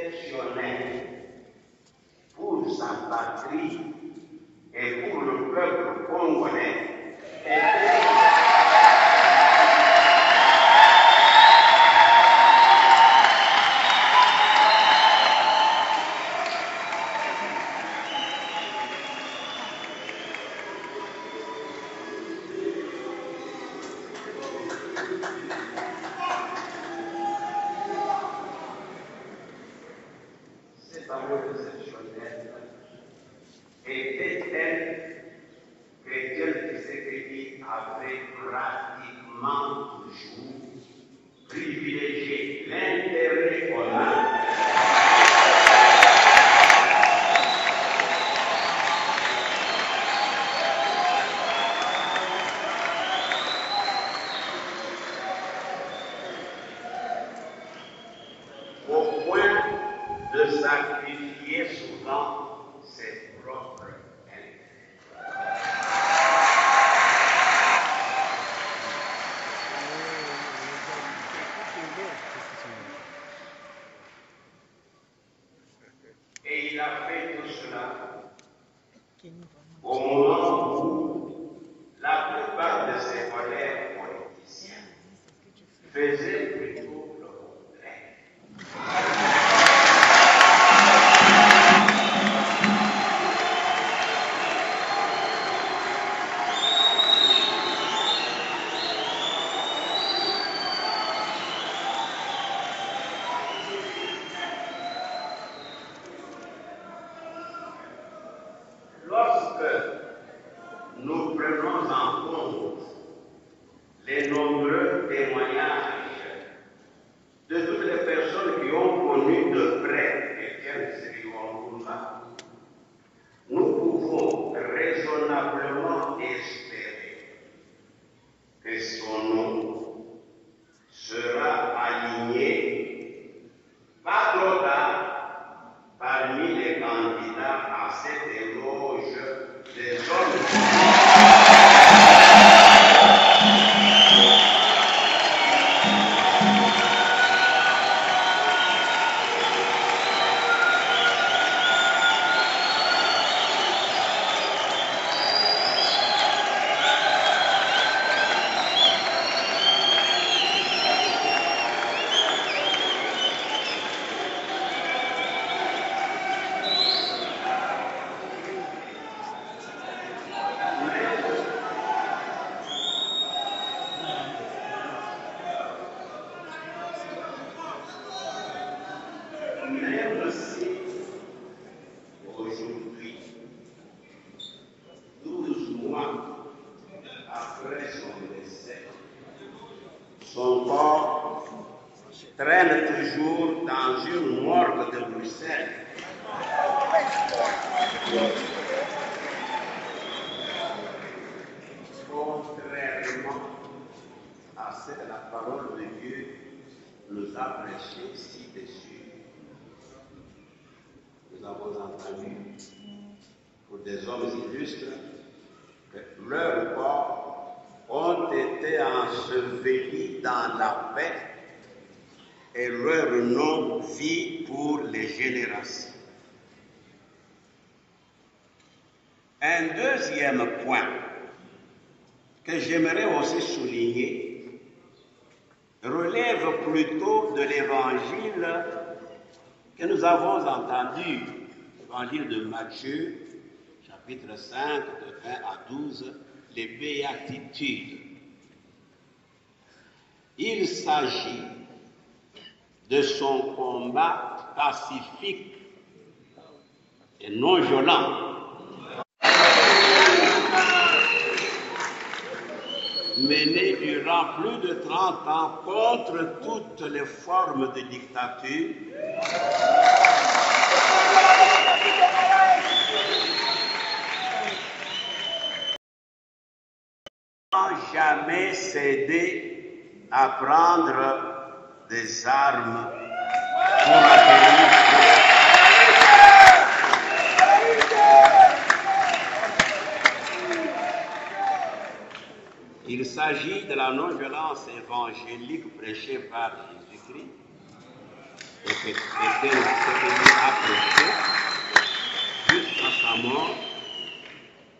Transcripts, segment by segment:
exceptionnel pour sa patrie et pour le peuple congolais. Cet amour exceptionnel était tel que Dieu Tshisekedi avait pratiquement toujours privilégié l'intérêt commun au point de sacrifier souvent ses propres intérêts. Et il a fait tout cela au moment où la plupart de ses collègues politiciens faisaient plutôt le contraire. Lorsque nous prenons en compte les nombreux témoignages de toutes les personnes qui ont connu de près Étienne Tshisekedi Wambula, nous pouvons raisonnablement espérer que son nom sera aligné pas trop tard parmi les candidats à cette éloge des hommes. Même si aujourd'hui, 12 mois après son décès, son corps traîne toujours dans une morgue de Bruxelles. Contrairement à ce que la parole de Dieu nous a prêché ci-dessus, nous avons entendu pour des hommes illustres que leurs corps ont été ensevelis dans la paix et leur nom vit pour les générations. Un deuxième point que j'aimerais aussi souligner relève plutôt de l'évangile que nous avons entendu, l'évangile de Matthieu, chapitre 5, de 1 à 12, les béatitudes. Il s'agit de son combat pacifique et non violent, mené durant plus de 30 ans contre toutes les formes de dictature, sans jamais céder à prendre des armes pour acquérir. Il s'agit de la non-violence évangélique prêchée par Jésus-Christ et était approché jusqu'à sa mort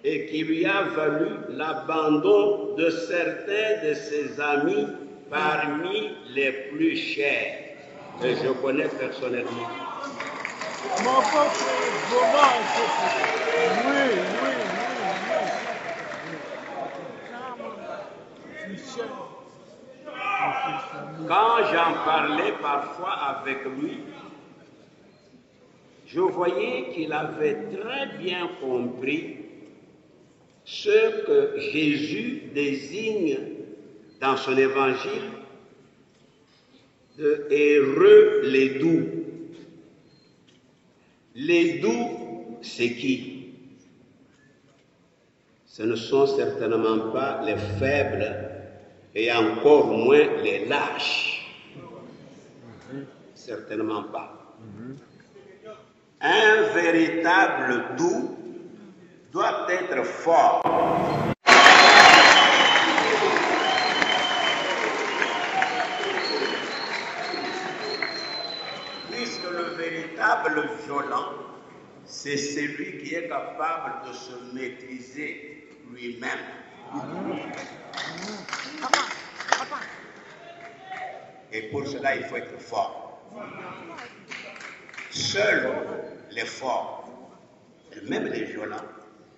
et qui lui a valu l'abandon de certains de ses amis parmi les plus chers, que je connais personnellement. Mon pote, Quand j'en parlais parfois avec lui, je voyais qu'il avait très bien compris ce que Jésus désigne dans son évangile de heureux les doux. Les doux, c'est qui? Ce ne sont certainement pas les faibles et encore moins les lâches. Certainement pas. Un véritable doux doit être fort. Puisque le véritable violent, c'est celui qui est capable de se maîtriser lui-même. Et pour cela, il faut être fort. Seuls les forts, et même les violents,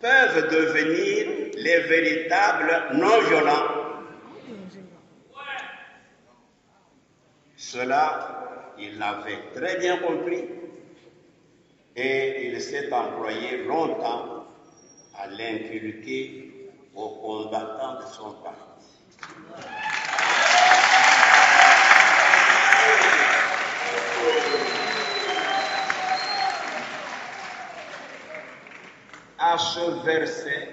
peuvent devenir les véritables non-violents. Cela, il l'avait très bien compris et il s'est employé longtemps à l'inculquer aux combattants de son parti. À ce verset,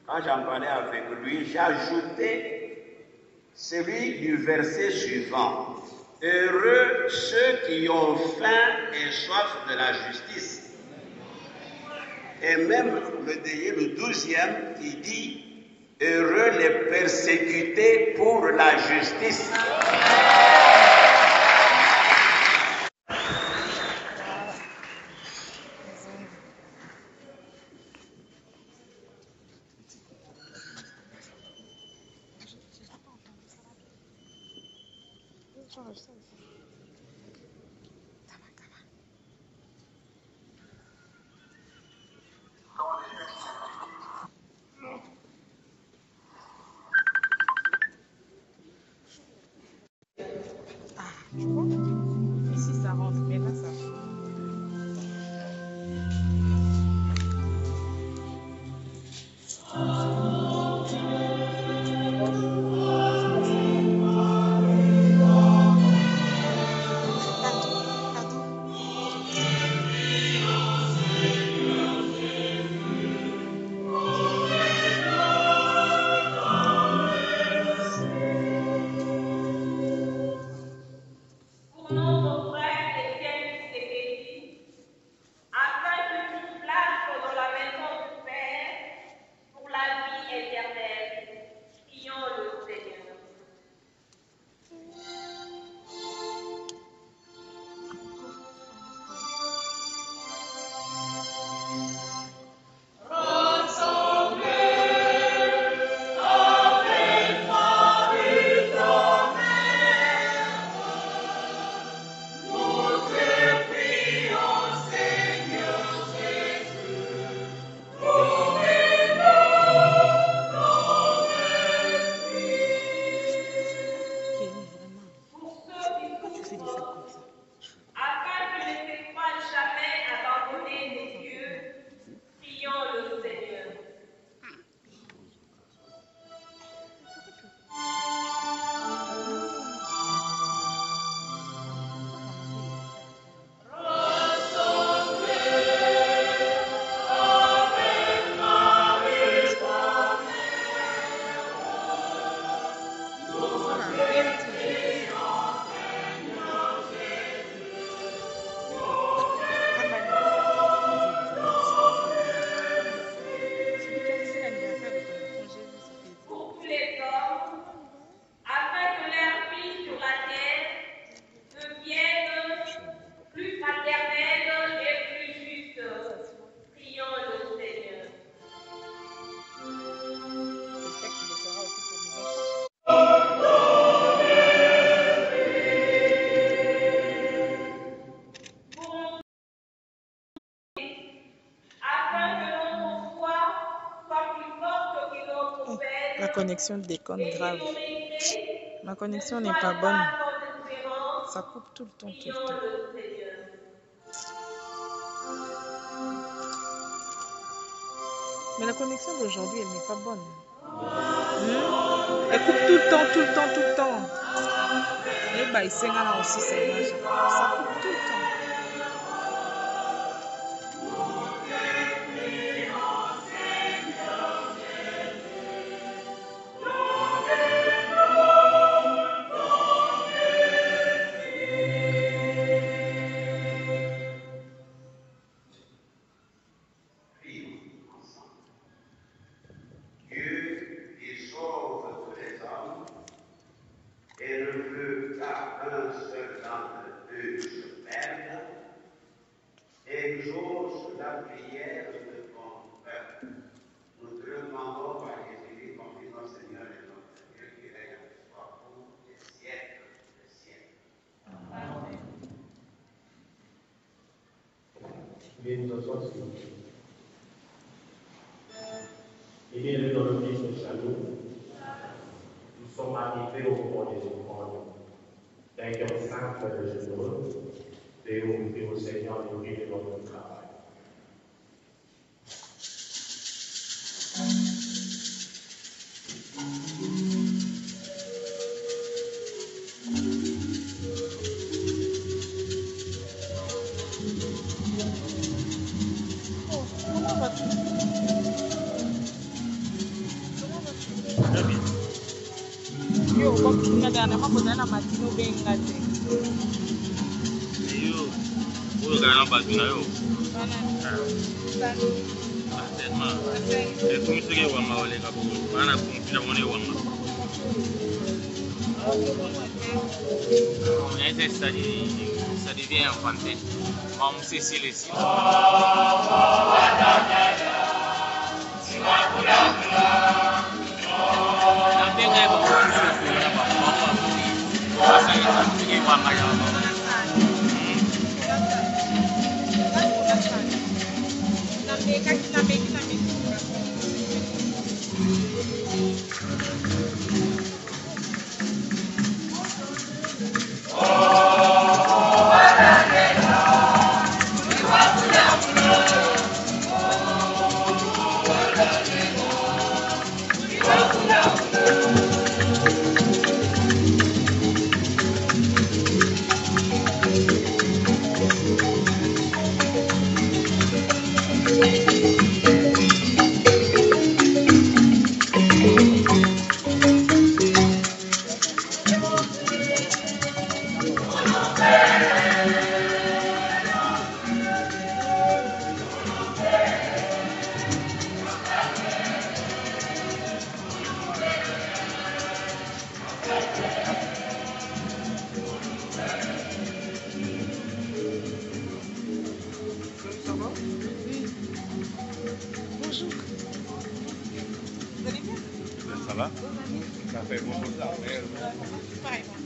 quand j'en parlais avec lui, j'ajoutais celui du verset suivant. Heureux ceux qui ont faim et soif de la justice. Et même le 12e qui dit heureux les persécutés pour la justice. connexion déconne grave. Ma connexion n'est pas bonne. Ça coupe tout le temps, tout le temps. Mais la connexion d'aujourd'hui, elle n'est pas bonne. Elle coupe tout le temps, tout le temps, tout le temps. Et bah, il s'en a aussi, ça coupe tout le temps. Et bienvenue dans le Christ de Chalou. Nous sommes arrivés au moment des offrandes. D'un cœur simple de généreux, et au Seigneur nous de notre travail. Yo, kuna dernièrement posé la matinée au benga te. Yo, oyo kana batu na yo. Tellement. Et comme ce que wama wale kapo, mana kumpila mone wama. On est ça devient infanté. On sait si les signes. Bonjour. Vous allez bien? Ça va? Ça fait beaucoup de temps. Pareillement.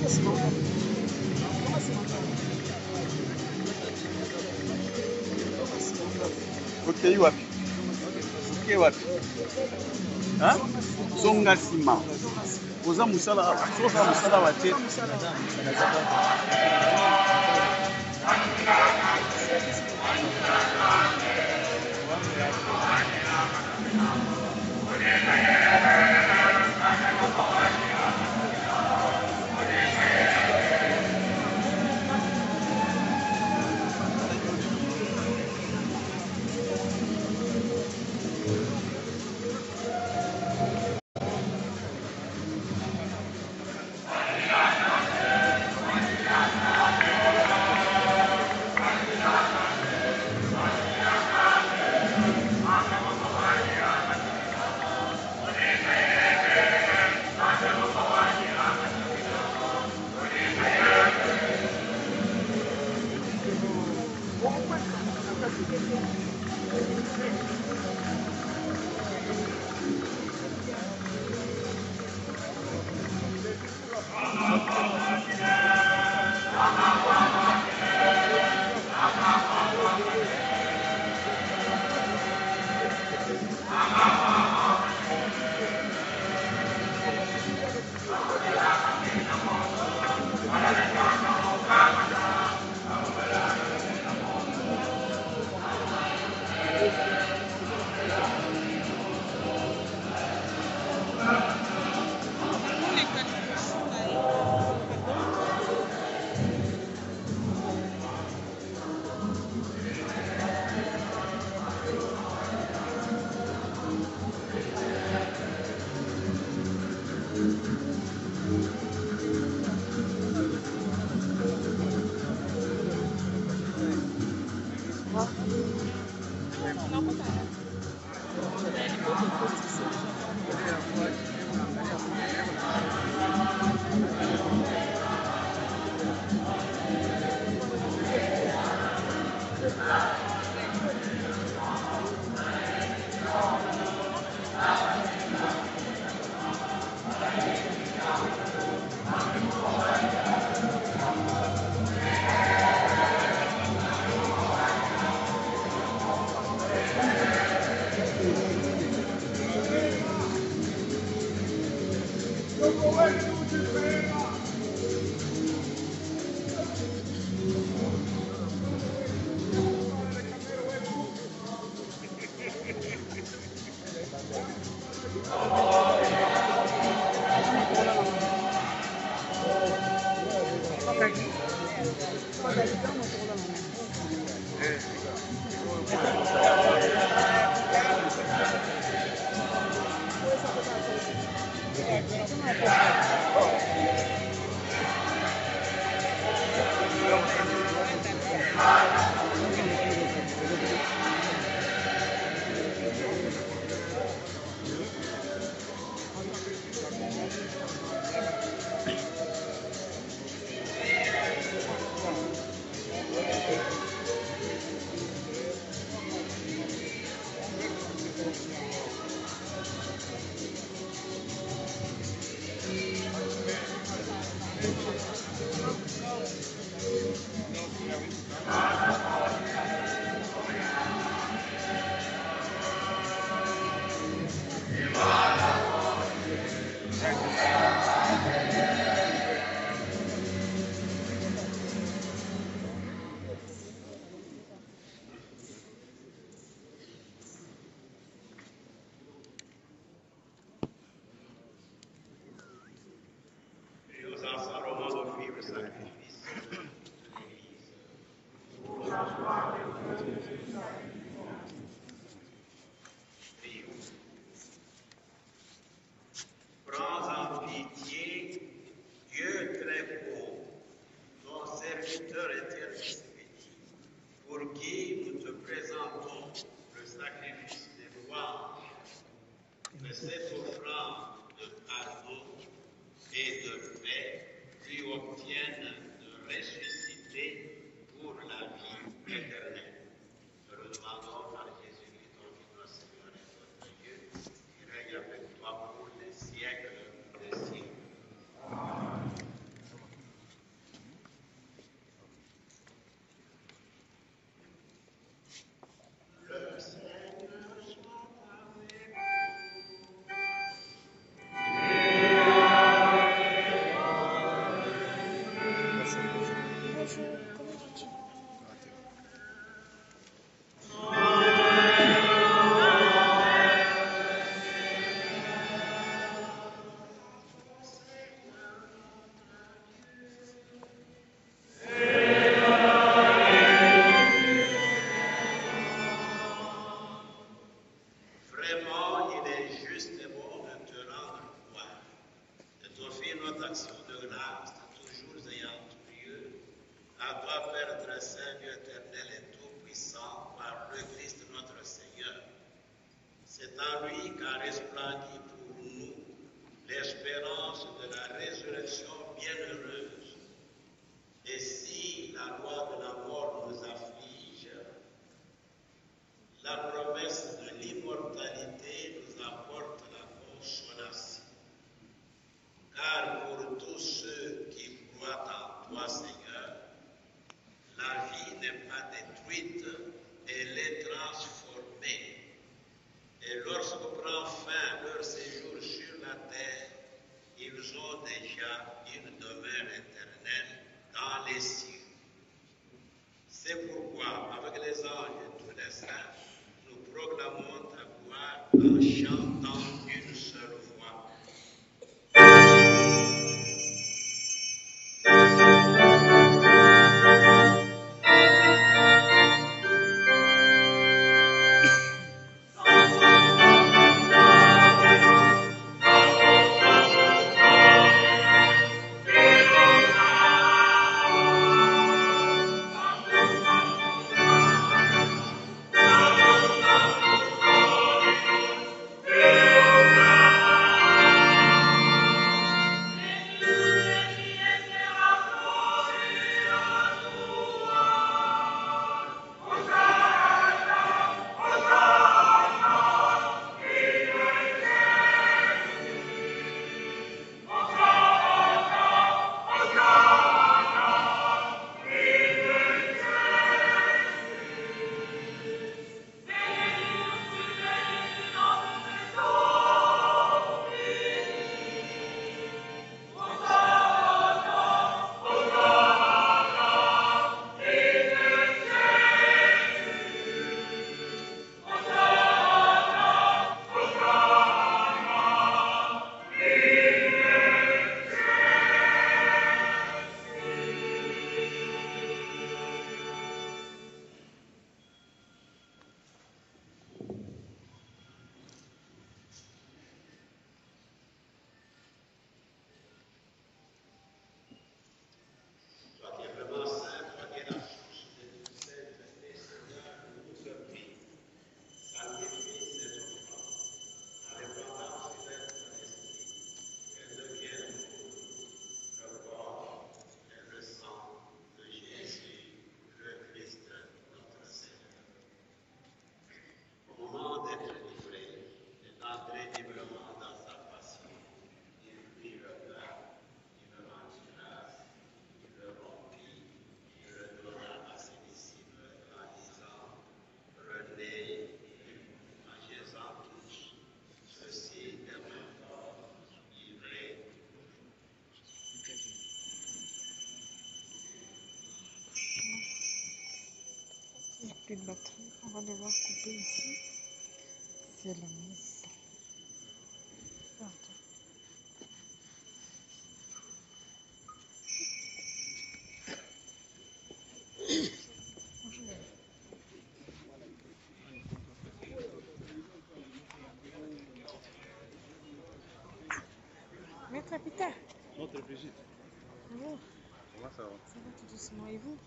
Okay, wapi? Okay, wapi? Ha? Zonga sima. Uza musala hapa. Sosa musala wa chetu. Prends en pitié, Dieu très beau, ton serviteur éternel, pour qui nous te présentons le sacrifice des louanges, que cette offrande de pardon et de paix lui obtienne de ressusciter pour la vie éternelle. Nous le demandons par Jésus-Christ, ton Fils, notre Seigneur et notre Dieu, qui règne avec toi pour les siècles des siècles. Saint, Dieu éternel et tout-puissant, par le Christ notre Seigneur. C'est en lui qu'a resplendi pour nous l'espérance de la résurrection bienheureuse. Et si la loi de la mort nous afflige, la promesse de l'immortalité nous apporte la consolation. Car pour tous ceux qui croient en toi, Seigneur, la vie n'est pas détruite, elle est transformée. Et lorsque prend fin leur séjour sur la terre, ils ont déjà une demeure éternelle dans les cieux. C'est pourquoi, avec les anges et tous les saints, nous proclamons ta gloire en chantant d'une seule voix. Il n'y a plus de batterie. On va devoir couper ici. C'est la messe. Pardon. Bonjour. Maître Apita. Notre Brigitte, Bonjour. comment ça va? Ça va tout doucement et vous?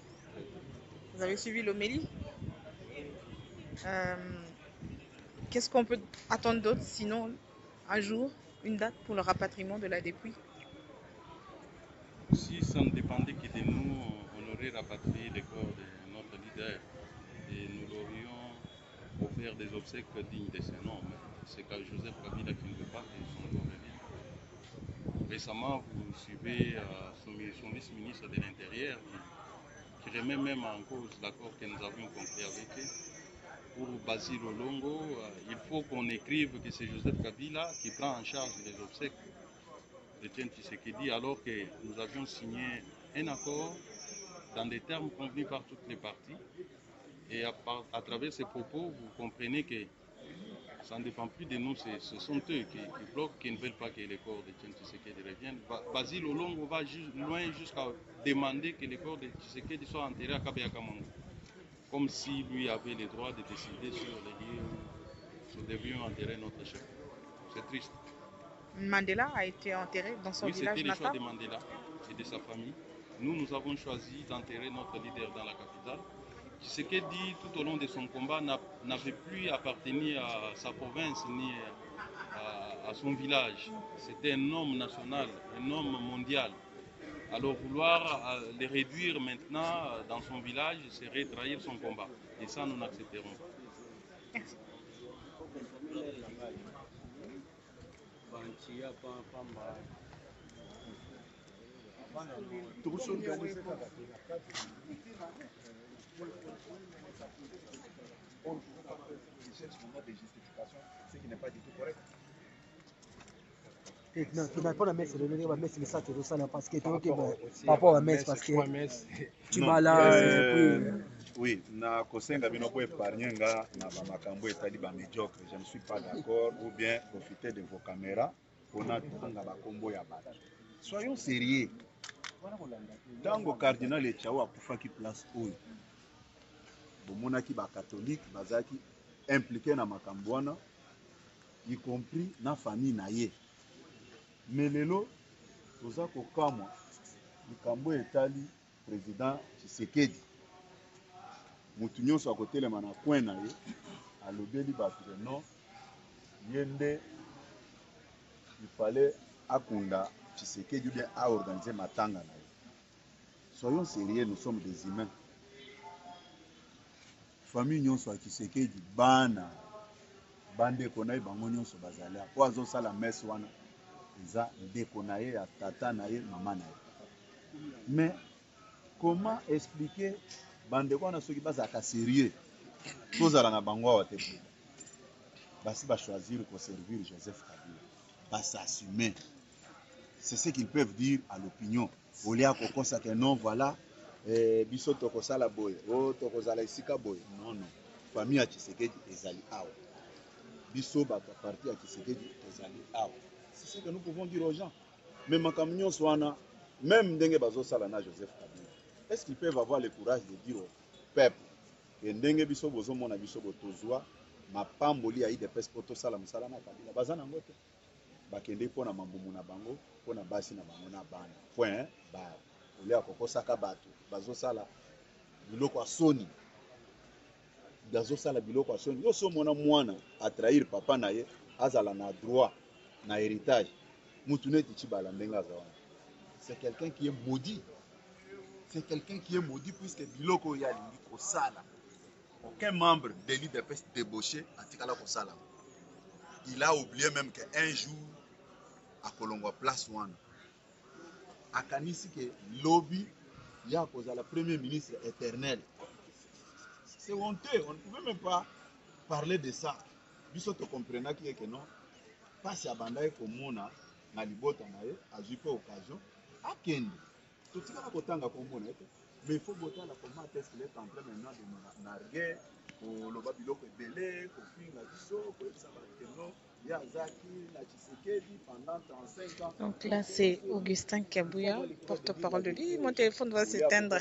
Vous avez suivi l'homélie? Qu'est-ce qu'on peut attendre d'autre sinon un jour, une date pour le rapatriement de la dépouille? Si ça ne dépendait que de nous, on aurait rapatrié le corps de notre leader et nous l'aurions offert des obsèques dignes de ce nom. Mais c'est qu'à Joseph Kabila qui ne veut pas que son corps revienne. Récemment, vous suivez son vice-ministre de l'Intérieur qui remet même en cause l'accord que nous avions conclu avec eux. Pour Basile Olongo, il faut qu'on écrive que c'est Joseph Kabila qui prend en charge les obsèques de Etienne Tshisekedi, alors que nous avions signé un accord dans des termes convenus par toutes les parties. Et à travers ces propos, vous comprenez que ça ne dépend plus de nous, ce sont eux qui bloquent, qui ne veulent pas que les corps de Etienne Tshisekedi reviennent. Basile Olongo va loin jusqu'à demander que les corps de Tshisekedi soient enterrés à Kabea-Kamango, comme si lui avait le droit de décider sur les lieux où nous devions enterrer notre chef. C'est triste. Mandela a été enterré dans son Oui, village c'était le choix natal. de Mandela et de sa famille. nous avons choisi d'enterrer notre leader dans la capitale. Tshisekedi, tout au long de son combat, n'avait plus appartenu à sa province ni à son village. C'était un homme national, un homme mondial. Alors vouloir les réduire maintenant dans son village serait trahir son combat. Et ça, nous n'accepterons pas. Ce qui n'est pas du tout correct. Non, tu n'as pas la messe, la messe, mais ça, tu ressens parce que par rapport à la messe, parce que tu vas là. Oui, na kosenga bino po épargner nga na ba makambo etali ba médiocre. Je ne suis pas d'accord ou bien profiter de vos caméras pour na tanga ba kombo ya bato. Soyons sérieux. Tango cardinal Etiao akufaki place oyo. Bomonaki ba catholique bazaki impliqué na makambo wana, y compris na famille na ye. Mais lelo toza kokamwa likambo etali président Tshisekedi. Mutu nyonso akotelema na coin na ye alobeli bato non yende il fallait akunda Tshisekedi ou bien à organiser matanga na ye. Soyons sérieux, nous sommes des humains. Famille nyonso a Tshisekedi bana bandeko na ye bango nyonso bazali po azosala messe wana eza ndeko na ye ya tata na ye mama na ye. Mais comment expliquer bandeko wana soki bazalaka sérieux tozala na bango awa te basi choisir ko servir Joseph Kabila basassumer. C'est ce qu'ils peuvent dire à l'opinion. Olia kokosa que non voilà biso tokosala boye o tokozala isika boye. Non non, famille ya Tshisekedi ezali awa, biso bato parti ya Tshisekedi ezali awa. C'est ce que nous pouvons dire aux gens. Mais makambo nyonso wana même ndenge bazosala na Joseph Kabila, est-ce qu'ils peuvent avoir le courage de dire au peuple que ndenge biso bozomona biso botozwa mapamboli ya IDPS po tosala mosala na Kabila baza nango te, bakende mpona mambumu na bango mpona basi na bango na bana point ba olia kokosaka bato bazosala biloko ya soni, bazosala biloko ya soni. Yoso mona mwana atrahir papa na ye azala na droit na héritage mutu neti Tshibala ndenge azawana. C'est quelqu'un qui est maudit. C'est quelqu'un qui est maudit puisque biloko ya lingi kosala aucun membre de l'IDPS débauché a tikala kosala. Il a oublié même qu'un jour à Kolongwa place wana akanisi que lobby ya kozala premier ministre éternel. C'est honteux, on ne pouvait même pas parler de ça. Biso to comprena qui est que non passe à bandaye komona na libota na ye azui pe occasion akende totikala kotanga kombona ete. Mais il faut voter la comment est-ce qu'il est en train maintenant de narguer pour le babiloko belé pour finir la biso pour ça que non Yazaki la Tshisekedi pendant 35 ans. Donc là, c'est Augustin Kabouya, porte-parole de lui. Mon téléphone va s'éteindre.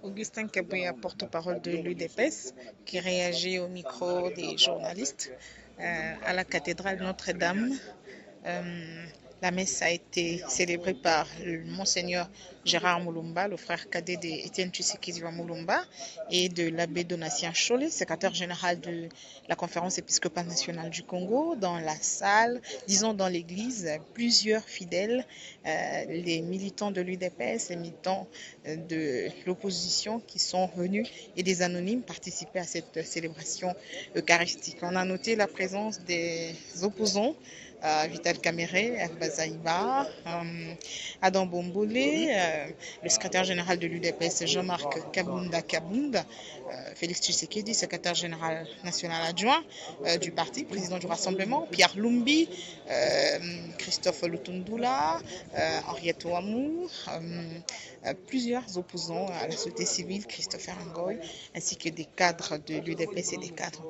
Augustin Kabouya, porte-parole de l'UDPS, qui réagit au micro des journalistes à la cathédrale Notre-Dame. La messe a été célébrée par Monseigneur Gérard Moulumba, le frère cadet d'Étienne Tshisekedi Moulumba, et de l'abbé Donatien Chollet, secrétaire général de la conférence épiscopale nationale du Congo. Dans la salle, disons dans l'église, plusieurs fidèles, les militants de l'UDPS, les militants de l'opposition qui sont venus et des anonymes participer à cette célébration eucharistique. On a noté la présence des opposants, Vital Kamere, Bazaïba, Adam Bombolé, le secrétaire général de l'UDPS Jean-Marc Kabunda, Félix Tshisekedi, secrétaire général national adjoint du parti, président du Rassemblement, Pierre Lumbi, Christophe Lutundula, Henriette Ouamou, plusieurs opposants à la société civile, Christopher Ngoy, ainsi que des cadres de l'UDPS et des cadres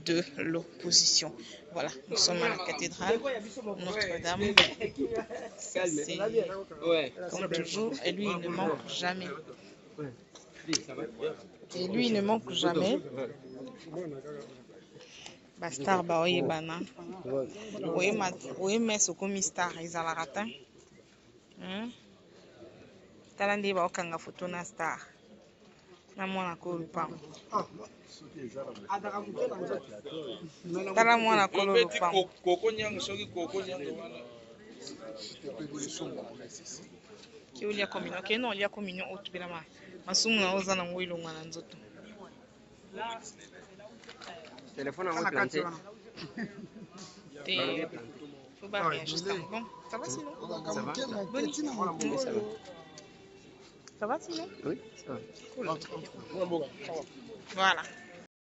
de l'opposition. Voilà, nous sommes à la cathédrale Notre-Dame. Comme toujours, et lui, il ne manque jamais. Et lui, il ne manque jamais. Bastar Baoye Bana. Oui, mais ce comme star, ils ont la ratin. tala nde baokanga foto na star na mwana kolo lupango tala mwana kolo lupango kiolia communion ke no lia communion otubelama masumu na oza nango ilongwa na nzoto Téléphone à planté. Faut pas réajuster. Bon, ça va sinon? Ça va sinon? Oui, ça va. Cool. Voilà.